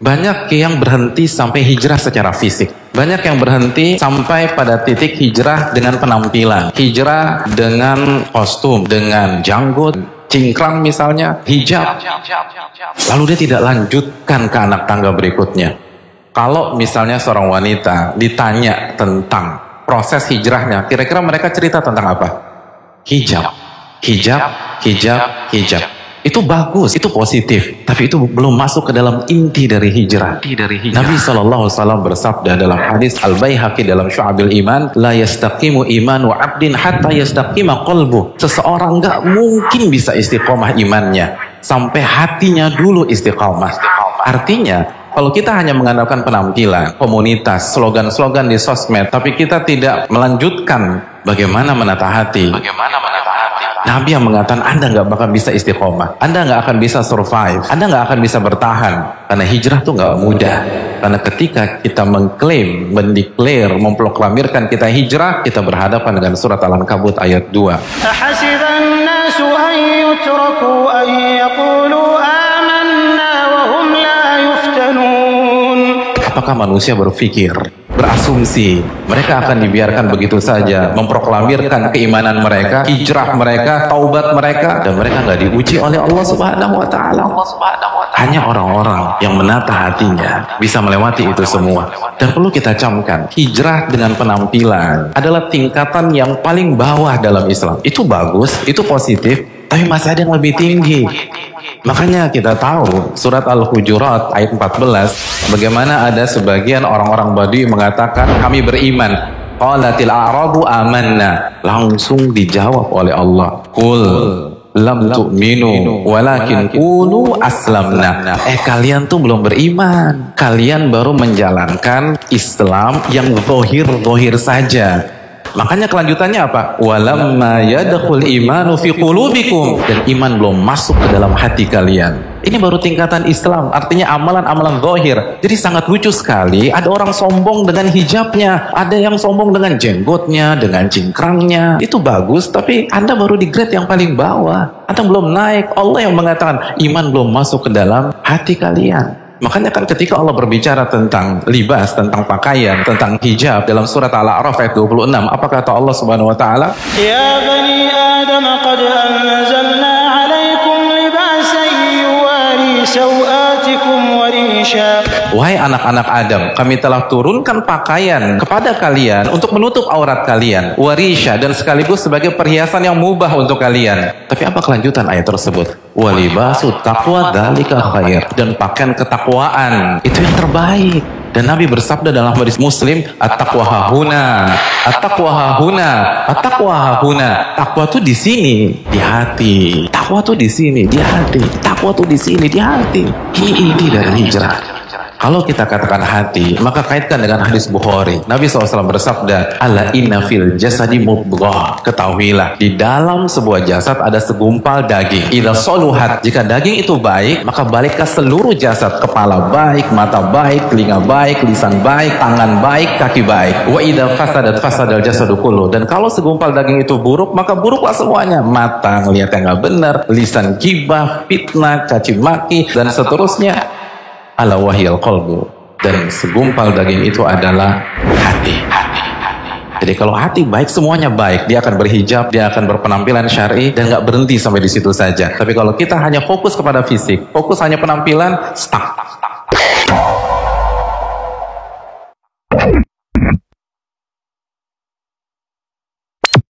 Banyak yang berhenti sampai hijrah secara fisik. Banyak yang berhenti sampai pada titik hijrah dengan penampilan. Hijrah dengan kostum, dengan janggut, cingkrang misalnya, hijab. Lalu dia tidak lanjutkan ke anak tangga berikutnya. Kalau misalnya seorang wanita ditanya tentang proses hijrahnya, kira-kira mereka cerita tentang apa? Hijab, hijab, hijab, hijab. Itu bagus, itu positif, tapi itu belum masuk ke dalam inti dari hijrah. Nabi SAW bersabda dalam hadis Al-Baihaqi dalam Syu'abil Iman, la yastaqimu imanu 'abdin hatta yastaqima qalbuh. Seseorang nggak mungkin bisa istiqomah imannya sampai hatinya dulu istiqomah. Artinya, kalau kita hanya mengandalkan penampilan, komunitas, slogan-slogan di sosmed, tapi kita tidak melanjutkan bagaimana menata hati. Nabi yang mengatakan Anda nggak bakal bisa istiqomah, Anda nggak akan bisa survive, Anda nggak akan bisa bertahan. Karena hijrah tuh nggak mudah. Karena ketika kita mengklaim, mendeklar, memproklamirkan kita hijrah, kita berhadapan dengan surat Al-Ankabut ayat 2. Ahasiban nasu an yutraku an yaqulu amanna wa hum la yuftanun. Apakah manusia berpikir, berasumsi mereka akan dibiarkan begitu saja memproklamirkan keimanan mereka, hijrah mereka, taubat mereka, dan mereka nggak diuji oleh Allah Subhanahu wa Ta'ala? Hanya orang-orang yang menata hatinya bisa melewati itu semua. Dan perlu kita camkan, hijrah dengan penampilan adalah tingkatan yang paling bawah dalam Islam. Itu bagus, itu positif, tapi masih ada yang lebih tinggi. Makanya kita tahu surat Al-Hujurat ayat 14 bagaimana ada sebagian orang-orang Badui mengatakan kami beriman. Qalatil a'rabu amanna. Langsung dijawab oleh Allah. Qul lam tu'minu walakin qulu aslamna. Kalian tuh belum beriman. Kalian baru menjalankan Islam yang zahir-zahir saja. Makanya kelanjutannya apa? Walamma yadkhul imanu fi qulubikum. Dan iman belum masuk ke dalam hati kalian. Ini baru tingkatan Islam, artinya amalan-amalan zahir. Jadi sangat lucu sekali, ada orang sombong dengan hijabnya, ada yang sombong dengan jenggotnya, dengan cingkrangnya. Itu bagus, tapi Anda baru di grade yang paling bawah. Anda belum naik. Allah yang mengatakan iman belum masuk ke dalam hati kalian. Makanya kan ketika Allah berbicara tentang libas, tentang pakaian, tentang hijab dalam surat Al-A'raf ayat 26, apa kata Allah Subhanahu wa Ta'ala? Ya bani Adam qad anzalna 'alaikum libasan yuwari sawatikum wa risha. Wahai anak-anak Adam, kami telah turunkan pakaian kepada kalian untuk menutup aurat kalian, warisha, dan sekaligus sebagai perhiasan yang mubah untuk kalian. Tapi apa kelanjutan ayat tersebut? Walibasu taqwa dzalika khair. Dan pakaian ketakwaan itu yang terbaik. Dan Nabi bersabda dalam hadis Muslim, at-taqwa hahuna, at-taqwa hahuna, at-taqwa hahuna. Takwa tuh di sini, di hati. Takwa tuh di sini, di hati. Takwa tuh di sini, di hati. Ini inti dari hijrah. Kalau kita katakan hati, maka kaitkan dengan hadis Bukhari. Nabi SAW bersabda, Ala inna fil jasadi mudghah. Ketahuilah, di dalam sebuah jasad ada segumpal daging. Idza soluhat, jika daging itu baik, maka baliklah seluruh jasad. Kepala baik, mata baik, telinga baik, lisan baik, tangan baik, kaki baik. Wa idza fasadat fasadal jasadu kullu. Dan kalau segumpal daging itu buruk, maka buruklah semuanya. Mata ngelihat yang nggak benar, lisan gibah, fitnah, caci maki, dan seterusnya. Ala wahyal qalbu. Dan segumpal daging itu adalah hati. Jadi kalau hati baik, semuanya baik. Dia akan berhijab, dia akan berpenampilan syar'i, dan nggak berhenti sampai di situ saja. Tapi kalau kita hanya fokus kepada fisik, fokus hanya penampilan, stuck.